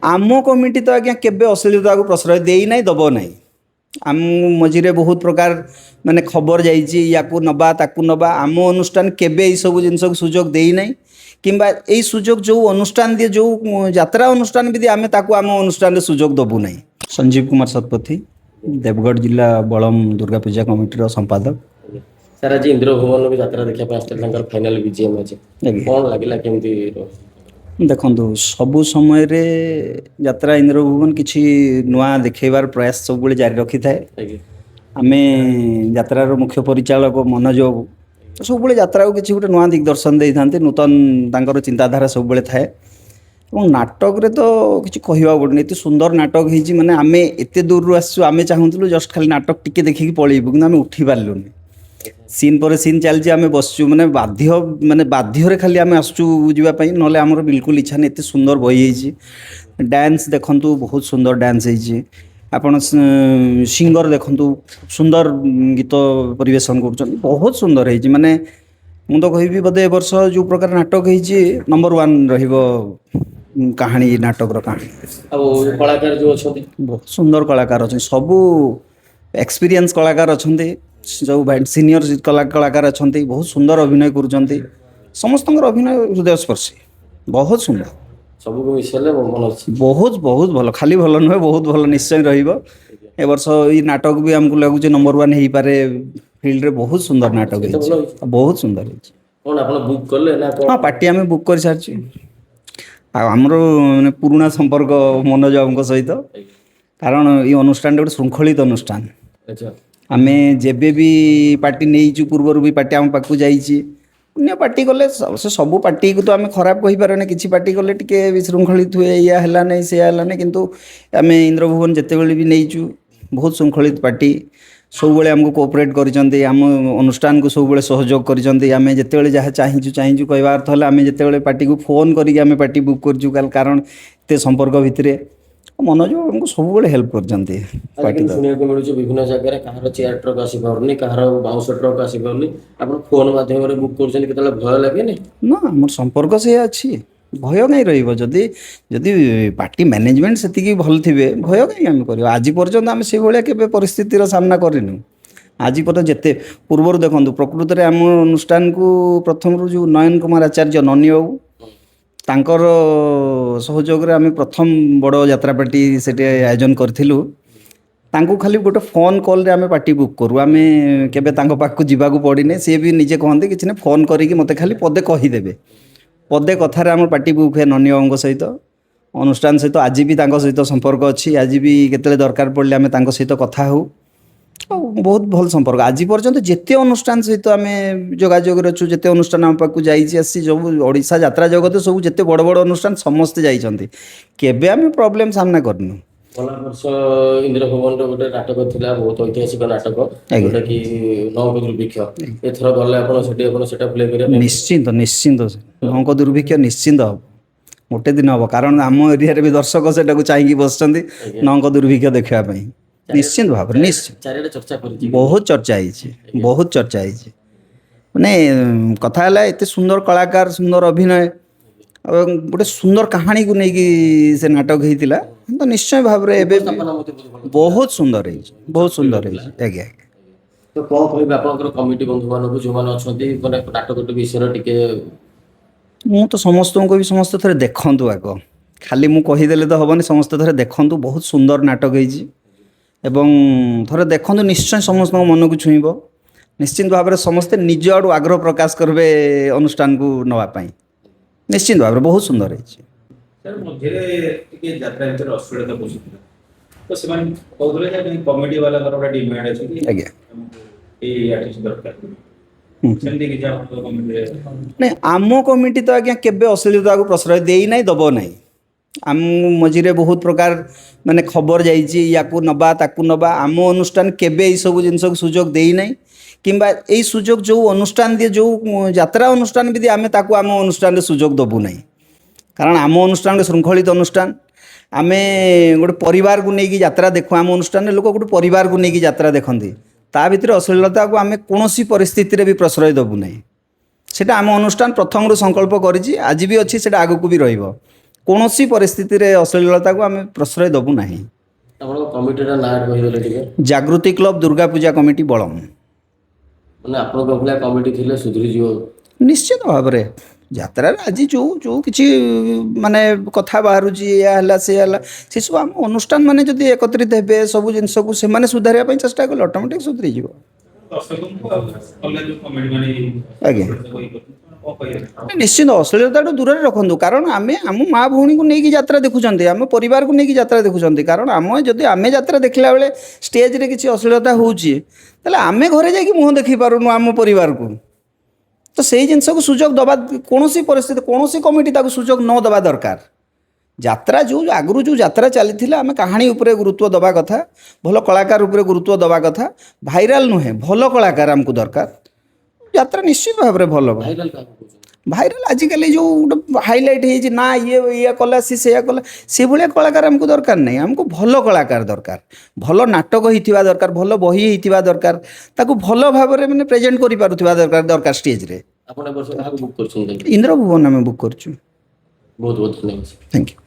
आम कमिटी तो आज्ञा केबे अश्लीलता को प्रश्रय दे ना दब ना आम मझे बहुत प्रकार माने खबर जाइए या नबा ताकू नबा आम अनुष्ठान केबे सब जिन सुजोग दे ना किंबा यही सुजोग जो अनुष्ठान दिए जो यात्रा अनुष्ठान भी दिए आम आम अनुष्ठान सुजोग दबू ना। संजीव कुमार शतपथी देवगढ़ जिला बलम दुर्गा पूजा कमिटी संपादक। सर आज इंद्र भुवन भी यात्रा देखा फाइनाल बीजीएम अच्छे कौन लगे केमती देखु सबु समय यात्रा इंद्र भुवन किसी नुआ देखेबार प्रयास सब जारी रखी थाए। आम यात्रार मुख्य परिचालक मनोज सब यात्रा को किसी गोटे नुआ दिग्दर्शन दे था नूतन चिंताधारा सब थाए। नाटक रे तो किसी कहवा पड़े एत सुंदर नाटक होती माने आम एत दूर आसमें चाहूँ जस्ट खाली नाटक टिके देखिकी पलैबू कि आम उठी पार्लुनि सीन पर सीन चलती आम बसचु माने बाध्य खाली आम आसचु जावाई ना आमर बिल्कुल इच्छा नहीं। एत सुंदर बही डांस देखु बहुत सुंदर डांस होती आपड़ सिंगर देखु सुंदर गीत परिवेशन कर बहुत सुंदर है माने मु तो कहि बोधे ए वर्ष जो प्रकार नाटक होती नंबर 1 रहिबो कहानी नाटक कहानी कलाकार जो अच्छा बहुत सुंदर कलाकार अच्छा सबू एक्सपीरियंस कलाकार अच्छा जो सीनियर कलाकार अच्छा बहुत सुंदर अभिनय कर समस्त अभिनय हृदयस्पर्शी बहुत सुंदर सब मन बहुत बहुत भल खाली भल नुहे बहुत भल निश्चय रही वर्ष ये नाटक भी आमको लगुच नंबर 1 हो पारे फील्ड रे बहुत सुंदर नाटक बहुत सुंदर कौन आप बुक कले ना हाँ पार्टी आम बुक कर सारी आमर पुराणा संपर्क मनोज बाबू सहित कारण ये अनुष्ठान गोटे श्रृंखलित अनुष्ठान आम जेबे भी पार्टी नहीं पूर्वर भी पार्टी आम पाक अन्य पार्टी गले से सबू पार्टी को तो आम खराब कहीपर किसी पार्टी गले टी विशृंखलित हुए या है नहीं से है नहीं किंतु आम इंद्र भुवन जिते बड़े भी नहींचु बहुत श्रृंखलित पार्टी सब आमको कोऑपरेट कर आम अनुष्ठान को सब सहयोग करें जिते जहाँ चाहूँ कहवा अर्थ है आम जिते पार्टी को फोन करके पार्टी बुक कर कारण एत संपर्क भितर मनोज हमको सब हेल्प कर विभिन्न जगह कहार चेयर ट्रक आसी पारनी कहार बाउंस ट्रक आसी पारनी आप फोन माध्यम बुक कर भय लगे ना आम संपर्क से अच्छी भय कहीं रही जदि पार्टी मैनेजमेंट से भल थे भय कहीं आम कर आज पर्यटन आम से भाया के परिस्थितिर सामना करूँ आज पर्यटन जिते पूर्वर देखो प्रकृत में आम अनुष्ठान को प्रथम जो नयन कुमार आचार्य ननी बाबू तांकर सहयोग आम प्रथम बड़ यात्रा पार्टी से आयोजन करूँ तांको खाली गोटे फोन कॉल रे आम पार्टी बुक करूँ आम केबे तांको पाखु जीवाकू पड़े सी भी निजे कहते कि फोन करके मत खाली पदे कहीदेवे पदे कथार आम पार्टी बुक है ननी बाबू सहित अनुष्ठान सहित आज भी सहित संपर्क अच्छी आज भी केतले दरकार पड़े आम सहित कथा हो बहुत भल संपर्क आज पर्यटन जिते अनुष्ठान सहित आम जोगाजोग अच्छु जिते अनुष्ठान आम पाक जासी जो ओडिशा यात्रा जगत सब जिते बड़ बड़ अनुष्ठान समस्ते जाइए केबे आम प्रॉब्लम सामना करनु। गला वर्ष इंद्र भुवन गोटे नाटक थिला बहुत ऐतिहासिक नाटक जोटा कि नौक दुर्भिक्ष एथर गले आपण सेटा प्ले करिया निश्चिंत निश्चिंत नौक दुर्भिक्ष निश्चिंत हम गोटे दिन हम कारण आम एरिया भी दर्शक से चाहिए बस नौक दुर्भिक्ष देखापी निश्चिंत भाव निश्चित बहुत चर्चा है बहुत चर्चा है माने कथा है एत सुंदर कलाकार सुंदर अभिनय गोटे सुंदर कहानी को लेकिन से नाटक होता तो निश्चय भाव बहुत सुंदर है बहुत सुंदर है आज्ञा तो कौन कह आप कमिटी बंधु मान जो मैंने अच्छा नाटक विषय टे मु तो समस्त को भी समस्त थे देखु आग खाली मुझे कहीदेले तो हेनी समस्त थे देखु बहुत सुंदर नाटक होती एवं थोड़े देखो निश्चय समस्त मन को छुईब निश्चिंत भाव में समस्ते निज आड़ आग्रह प्रकाश करेंगे अनुष्ठान को नापी निश्चिंत भाव में बहुत सुंदर है आम कमिटी तो आज्ञा केबे अश्लीलता को प्रश्रय दे ना दब ना आम मझे बहुत प्रकार माने खबर जाइए या नबा ताकू नबा आम अनुष्ठान केबे सब जिन सुजोग दे ना किंबा यही सुजोग जो अनुष्ठान दिए जो यात्रा अनुष्ठान भी दिए आम आम अनुष्ठान सुजोग दबू ना कारण आम अनुष्ठान श्रृंखलित अनुष्ठान आम गोटे परिवार को लेकिन यात्रा देखु आम अनुष्ठान लोक गोटे परिवार को लेकिन यात्रा देखते ता भीतर अश्लीलता को आम कौन परिस्थिति भी प्रश्रय दबू ना सेटा आम अनुष्ठान प्रथम संकल्प करी आज भी अच्छी से आगू भी रही କୌଣସି ପରିସ୍ଥିତିରେ ଅଶ୍ଳୀଳତାକୁ ଆମେ ପ୍ରଶ୍ରୟ ଦେବୁ ନାହିଁ। ଆପଣଙ୍କ କମିଟିର ନାଁ କହିଦେଲେ ଟିକେ। ଜାଗୃତି କ୍ଲବ ଦୁର୍ଗା ପୂଜା କମିଟି ବଳମ। ମାନେ ଆପଣଙ୍କ ଭଳିଆ କମିଟି ଥିଲେ ସୁଧୁରିଯିବ। ନିଶ୍ଚିତ ଭାବରେ ଯାତ୍ରାରେ ଆଜି ଯେଉଁ ଯେଉଁ କିଛି ମାନେ କଥା ବାହାରୁଛି ଏଇଆ ହେଲା ସେ ହେଲା ସେସବୁ ଆମ ଅନୁଷ୍ଠାନ ମାନେ ଯଦି ଏକତ୍ରିତ ହେବେ ସବୁ ଜିନିଷକୁ ସେମାନେ ସୁଧାରିବା ପାଇଁ ଚେଷ୍ଟା କଲେ ଅଟୋମେଟିକ୍ ସୁଧରିଯିବ। ଆଜ୍ଞା ନିଶ୍ଚିତ ଅଶ୍ଳୀଳତାଠୁ ଦୂରରେ ରଖନ୍ତୁ କାରଣ ଆମେ ଆମ ମା ଭଉଣୀକୁ ନେଇକି ଯାତ୍ରା ଦେଖୁଛନ୍ତି ଆମ ପରିବାରକୁ ନେଇକି ଯାତ୍ରା ଦେଖୁଛନ୍ତି କାରଣ ଯଦି ଆମେ ଯାତ୍ରା ଦେଖିଲା ବେଳେ ଷ୍ଟେଜରେ କିଛି ଅଶ୍ଳୀଳତା ହେଉଛି ତାହେଲେ ଆମେ ଘରେ ଯାଇକି ମୁହଁ ଦେଖେଇ ପାରୁନୁ ଆମ ପରିବାରକୁ। ତ ସେଇ ଜିନିଷକୁ ସୁଯୋଗ ଦେବା କୌଣସି ପରିସ୍ଥିତି କୌଣସି କମିଟି ତାକୁ ସୁଯୋଗ ନ ଦେବା ଦରକାର। ଯାତ୍ରା ଯେଉଁ ଆଗରୁ ଯେଉଁ ଯାତ୍ରା ଚାଲିଥିଲା ଆମେ କାହାଣୀ ଉପରେ ଗୁରୁତ୍ୱ ଦେବା କଥା ଭଲ କଳାକାର ଉପରେ ଗୁରୁତ୍ୱ ଦେବା କଥା ଭାଇରାଲ ନୁହେଁ ଭଲ କଳାକାର ଆମକୁ ଦରକାର। ଯାତ୍ରା ନିଶ୍ଚିତ ଭାବରେ ଭଲ ହେବ। ଭାଇରାଲ କାହାକୁ କହୁଛନ୍ତି? ଭାଇରାଲ ଆଜିକାଲି ଯେଉଁ ଗୋଟେ ହାଇଲାଇଟ୍ ହେଇଛି ନା ଇଏ କଲା ସେଇଆ କଲା ସେଭଳିଆ କଳାକାର ଆମକୁ ଦରକାର ନାହିଁ। ଆମକୁ ଭଲ କଳାକାର ଦରକାର ଭଲ ନାଟକ ହେଇଥିବା ଦରକାର ଭଲ ବହି ହେଇଥିବା ଦରକାର ତାକୁ ଭଲ ଭାବରେ ମାନେ ପ୍ରେଜେଣ୍ଟ କରିପାରୁଥିବା ଦରକାର ଷ୍ଟେଜରେ। ଆପଣ ଏ ବର୍ଷ କାହାକୁ ବୁକ୍ କରୁଛନ୍ତି? ଇନ୍ଦ୍ରଭୁବନ ଆମେ ବୁକ୍ କରୁଛୁ। ବହୁତ ବହୁତ ଧନ୍ୟବାଦ। Thank you.